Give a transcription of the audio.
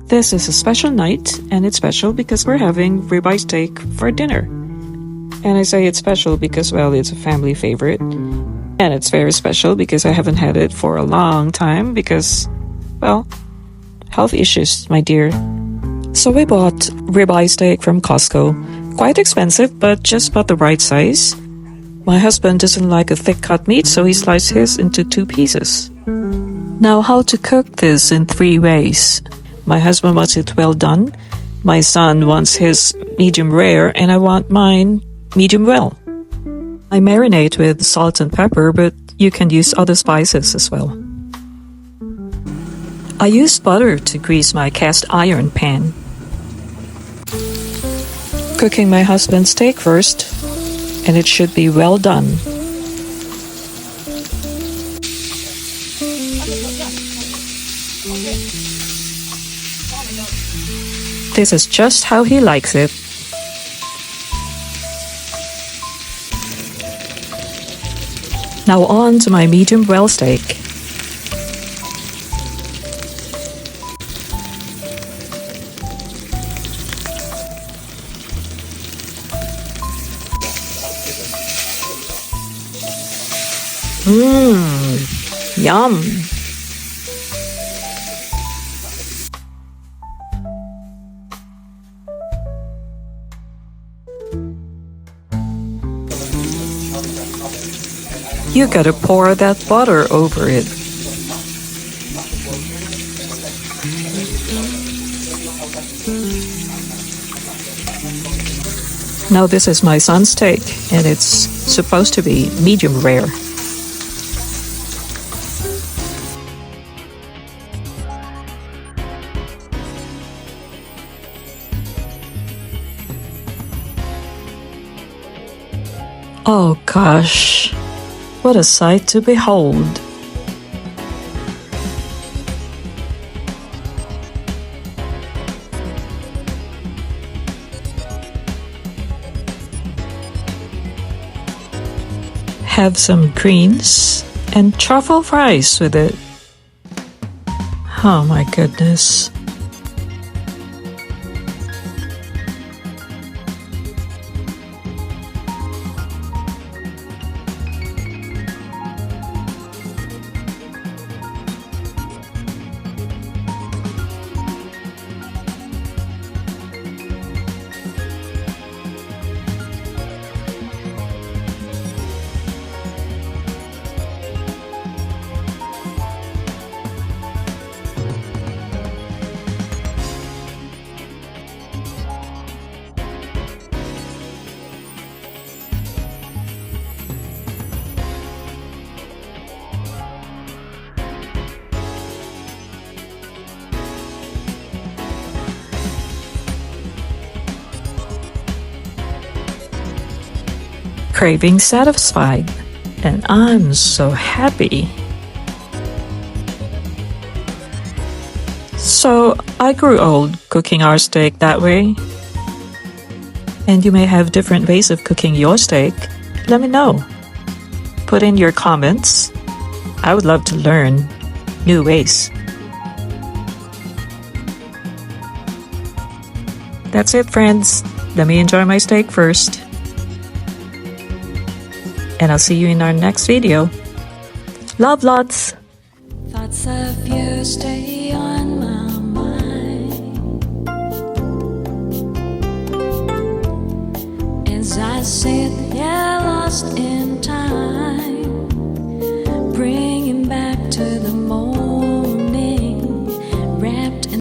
This is a special night, and it's special because we're having ribeye steak for dinner. And I say it's special because, well, it's a family favorite. And it's very special because I haven't had it for a long time because, well, health issues, my dear. So we bought ribeye steak from Costco. Quite expensive, but just about the right size. My husband doesn't like a thick cut meat, so he sliced his into 2 pieces. Now, how to cook this in 3 ways. My husband wants it well done. My son wants his medium rare, and I want mine medium well. I marinate with salt and pepper, but you can use other spices as well. I use butter to grease my cast iron pan. Cooking my husband's steak first, and it should be well done. This is just how he likes it. Now on to my medium well steak. Yum! You gotta pour that butter over it. Now this is my son's steak, and it's supposed to be medium rare. Oh gosh, what a sight to behold. Have some greens and truffle fries with it. Oh my goodness. Craving satisfied, and I'm so happy. So I grew old cooking our steak that way. And you may have different ways of cooking your steak. Let me know. Put in your comments. I would love to learn new ways. That's it, friends. Let me enjoy my steak first. And I'll see you in our next video. Love lots! Thoughts of you stay on my mind as I sit here lost in